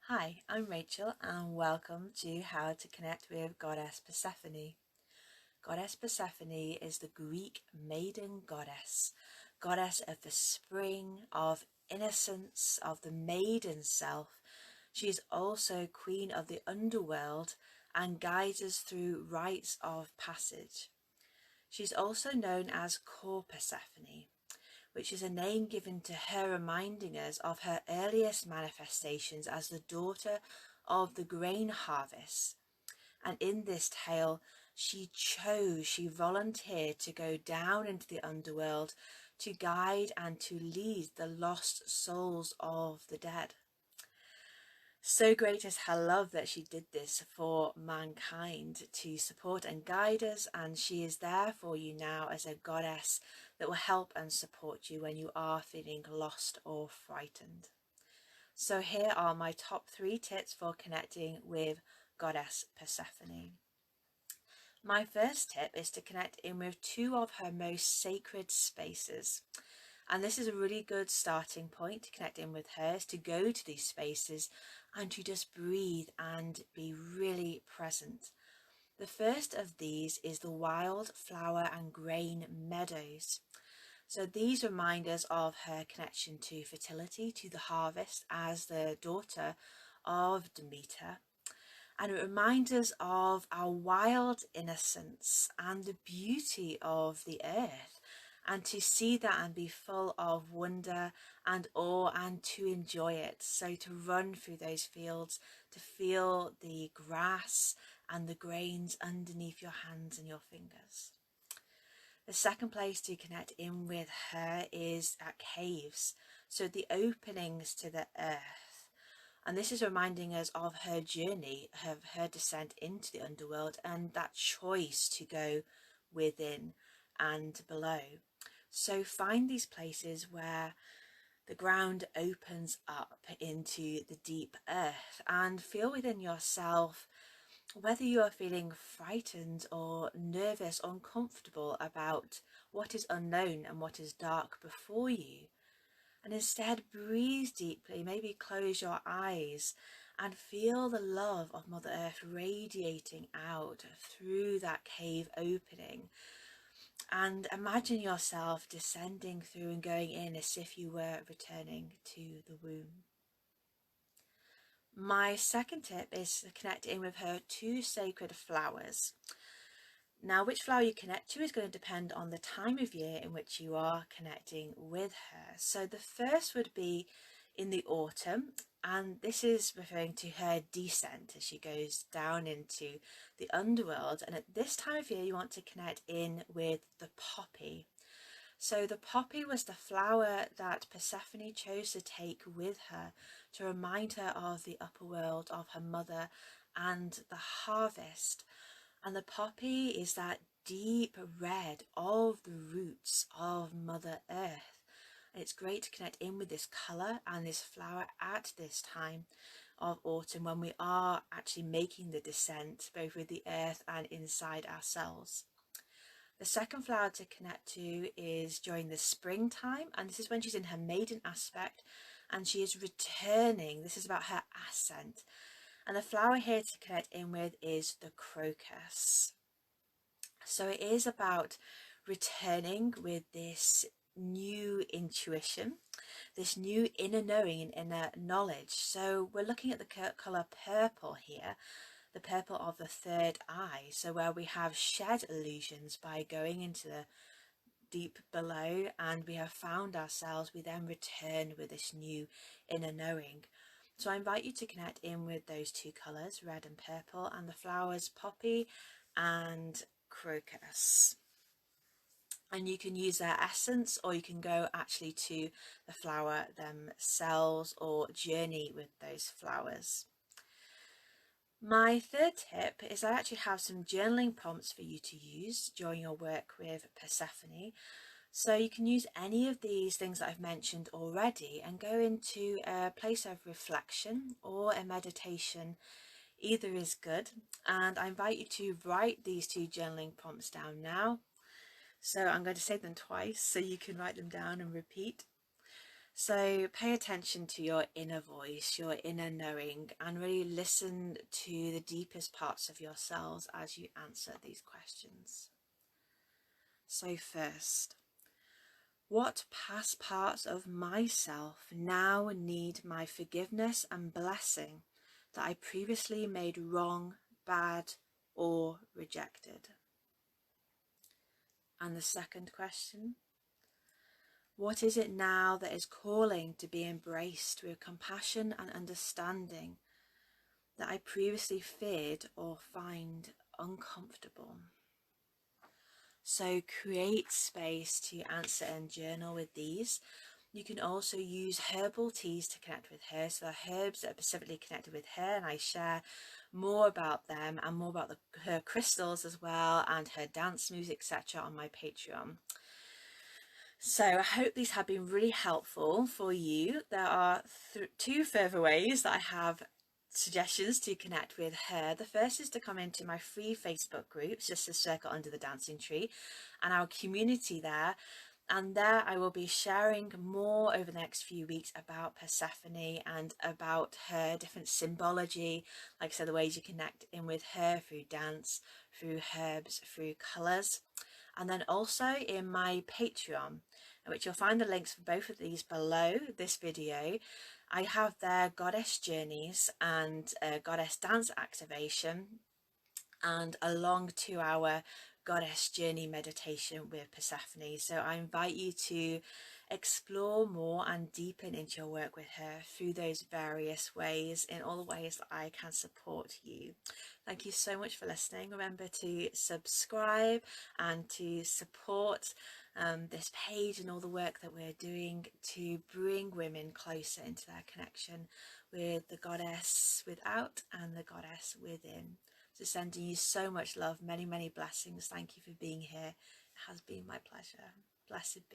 Hi, I'm Rachel and welcome to How to Connect with Goddess Persephone. Goddess Persephone is the Greek maiden goddess, goddess of the spring, of innocence, of the maiden self. She is also queen of the underworld and guides us through rites of passage. She's also known as kor-persophone, which is a name given to her reminding us of her earliest manifestations as the daughter of the grain harvest. And in this tale, she volunteered to go down into the underworld to guide and to lead the lost souls of the dead. So great is her love that she did this for mankind to support and guide us, and she is there for you now as a goddess that will help and support you when you are feeling lost or frightened. So here are my top 3 tips for connecting with Goddess Persephone. My first tip is to connect in with 2 of her most sacred spaces. And this is a really good starting point to connect in with her, is to go to these spaces and to just breathe and be really present. The first of these is the wild flower and grain meadows. So these remind us of her connection to fertility, to the harvest as the daughter of Demeter. And it reminds us of our wild innocence and the beauty of the earth, and to see that and be full of wonder and awe and to enjoy it. So to run through those fields, to feel the grass and the grains underneath your hands and your fingers. The second place to connect in with her is at caves, so the openings to the earth. And this is reminding us of her journey, of her descent into the underworld and that choice to go within and below. So find these places where the ground opens up into the deep earth and feel within yourself whether you are feeling frightened or nervous, uncomfortable about what is unknown and what is dark before you. And instead breathe deeply, maybe close your eyes and feel the love of Mother Earth radiating out through that cave opening. And imagine yourself descending through and going in as if you were returning to the womb. My second tip is to connect in with her 2 sacred flowers. Now, which flower you connect to is going to depend on the time of year in which you are connecting with her. So the first would be in the autumn, and this is referring to her descent as she goes down into the underworld. And at this time of year, you want to connect in with the poppy. So the poppy was the flower that Persephone chose to take with her to remind her of the upper world, of her mother and the harvest. And the poppy is that deep red of the roots of Mother Earth. And it's great to connect in with this colour and this flower at this time of autumn when we are actually making the descent both with the earth and inside ourselves. The second flower to connect to is during the springtime, and this is when she's in her maiden aspect and she is returning. This is about her ascent. And the flower here to connect in with is the crocus. So it is about returning with this new intuition, this new inner knowing and inner knowledge. So we're looking at the colour purple here, the purple of the third eye. So where we have shed illusions by going into the deep below and we have found ourselves, we then return with this new inner knowing. So I invite you to connect in with those 2 colours, red and purple, and the flowers poppy and crocus. And you can use their essence, or you can go actually to the flower themselves or journey with those flowers. My third tip is I actually have some journaling prompts for you to use during your work with Persephone. So you can use any of these things that I've mentioned already and go into a place of reflection or a meditation. Either is good. And I invite you to write these 2 journaling prompts down now. So I'm going to say them twice so you can write them down and repeat. So pay attention to your inner voice, your inner knowing, and really listen to the deepest parts of yourselves as you answer these questions. So first, what past parts of myself now need my forgiveness and blessing that I previously made wrong, bad, or rejected? And the second question, what is it now that is calling to be embraced with compassion and understanding that I previously feared or find uncomfortable? So create space to answer and journal with these. You can also use herbal teas to connect with her. So the herbs that are specifically connected with her, and I share more about them and more about her crystals as well, and her dance music, etc. on my Patreon. So I hope these have been really helpful for you. There are two further ways that I have suggestions to connect with her. The first is to come into my free Facebook groups, just a circle under the dancing tree, and our community there. And there I will be sharing more over the next few weeks about Persephone and about her different symbology, like I said, the ways you connect in with her through dance, through herbs, through colours. And then also in my Patreon, which you'll find the links for both of these below this video, I have their goddess journeys and goddess dance activation and a long 2-hour goddess journey meditation with Persephone. So I invite you to explore more and deepen into your work with her through those various ways, in all the ways that I can support you. Thank you so much for listening. Remember to subscribe and to support this page and all the work that we're doing to bring women closer into their connection with the goddess without and the goddess within. So sending you so much love, many, many blessings. Thank you for being here. It has been my pleasure. Blessed be.